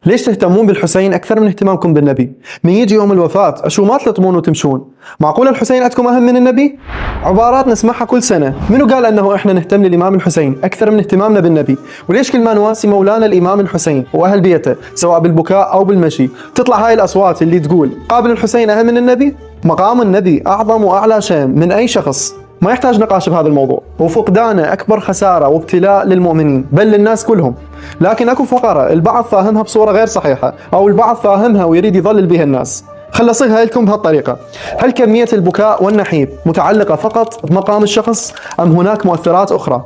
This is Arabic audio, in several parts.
ليش تهتمون بالحسين أكثر من اهتمامكم بالنبي؟ من يجي يوم الوفاة أشو ما تلطمون وتمشون؟ معقول الحسين عندكم أهم من النبي؟ عبارات نسمعها كل سنة. منو قال أنه إحنا نهتم للإمام الحسين أكثر من اهتمامنا بالنبي؟ وليش كل ما نواسي مولانا الإمام الحسين وأهل بيته سواء بالبكاء أو بالمشي تطلع هاي الأصوات اللي تقول قابل الحسين أهم من النبي؟ مقام النبي أعظم وأعلى شان من أي شخص، ما يحتاج نقاش بهذا الموضوع، وفقدانه أكبر خسارة وابتلاء للمؤمنين بل للناس كلهم. لكن أكو فقرة البعض فاهمها بصورة غير صحيحة، أو البعض فاهمها ويريد يضلل بها الناس. خل أصيغها لكم بهالطريقة: هل كمية البكاء والنحيب متعلقة فقط بمقام الشخص أم هناك مؤثرات أخرى؟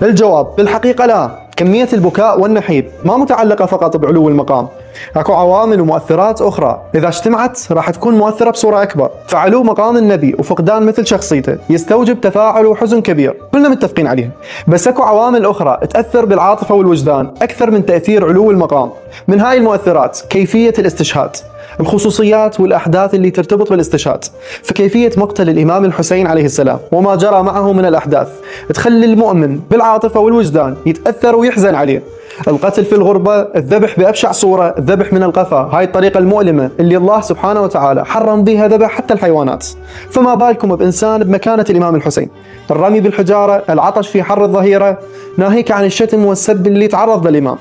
الجواب بالحقيقة لا، كمية البكاء والنحيب ما متعلقة فقط بعلو المقام، اكو عوامل ومؤثرات اخرى اذا اجتمعت راح تكون مؤثرة بصورة اكبر. فعلو مقام النبي وفقدان مثل شخصيته يستوجب تفاعل وحزن كبير، كلنا متفقين عليها، بس اكو عوامل اخرى تأثر بالعاطفة والوجدان اكثر من تأثير علو المقام. من هاي المؤثرات كيفية الاستشهاد، الخصوصيات والأحداث اللي ترتبط بالاستشهاد، فكيفية مقتل الإمام الحسين عليه السلام وما جرى معه من الأحداث تخلي المؤمن بالعاطفة والوجدان يتأثر ويحزن عليه. القتل في الغربة، الذبح بأبشع صورة، الذبح من القفا، هاي الطريقة المؤلمة اللي الله سبحانه وتعالى حرم بها ذبح حتى الحيوانات، فما بالكم بإنسان بمكانة الإمام الحسين؟ الرمي بالحجارة، العطش في حر الظهيرة، ناهيك عن الشتم والسب اللي تعرض للإمام،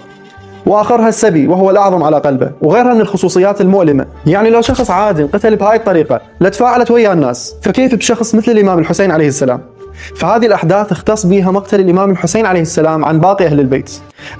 واخرها السبي وهو الاعظم على قلبه، وغيرها من الخصوصيات المؤلمه. يعني لو شخص عادي قتل بهاي الطريقه لتفاعلت ويا الناس، فكيف بشخص مثل الامام الحسين عليه السلام؟ فهذه الاحداث اختص بها مقتل الامام الحسين عليه السلام عن باقي اهل البيت،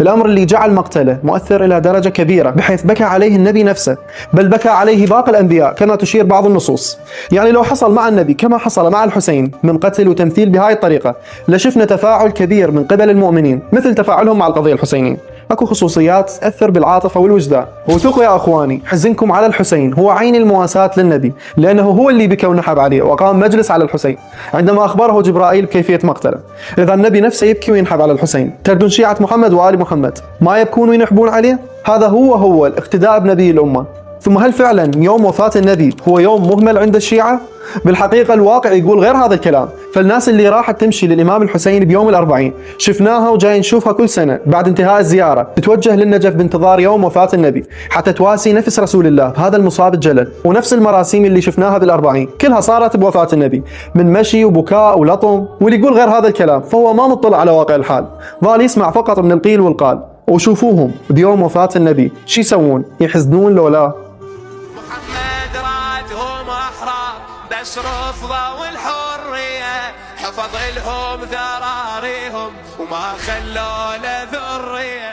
الامر اللي جعل مقتله مؤثر الى درجه كبيره بحيث بكى عليه النبي نفسه، بل بكى عليه باقي الانبياء كما تشير بعض النصوص. يعني لو حصل مع النبي كما حصل مع الحسين من قتل وتمثيل بهاي الطريقه لشفنا تفاعل كبير من قبل المؤمنين مثل تفاعلهم مع القضيه الحسينيه. اكو خصوصيات تأثر بالعاطفة والوجدان، وثقوا يا اخواني حزنكم على الحسين هو عين المواساة للنبي، لانه هو اللي بكى ونحب عليه وقام مجلس على الحسين عندما اخبره جبرائيل بكيفية مقتله. اذا النبي نفسه يبكي وينحب على الحسين، تردون شيعة محمد وآل محمد ما يبكون وينحبون عليه؟ هذا هو الاقتداء بنبي الامة. ثم هل فعلا يوم وفاة النبي هو يوم مهمل عند الشيعة؟ بالحقيقة الواقع يقول غير هذا الكلام. فالناس اللي راحت تمشي للإمام الحسين بيوم الأربعين شفناها وجاي نشوفها كل سنة بعد انتهاء الزيارة تتوجه للنجف بانتظار يوم وفاة النبي حتى تواسي نفس رسول الله بهذا المصاب الجلل. ونفس المراسيم اللي شفناها بالأربعين كلها صارت بوفاة النبي، من مشي وبكاء ولطم. واللي يقول غير هذا الكلام فهو ما مطلع على واقع الحال، ظال يسمع فقط من القيل والقال. وشوفوهم بيوم وفاة النبي شي يسوون؟ يحزنون لو لا؟ بس رفضوا الحرية، حفظ لهم ذراريهم وما خلوا له ذرية.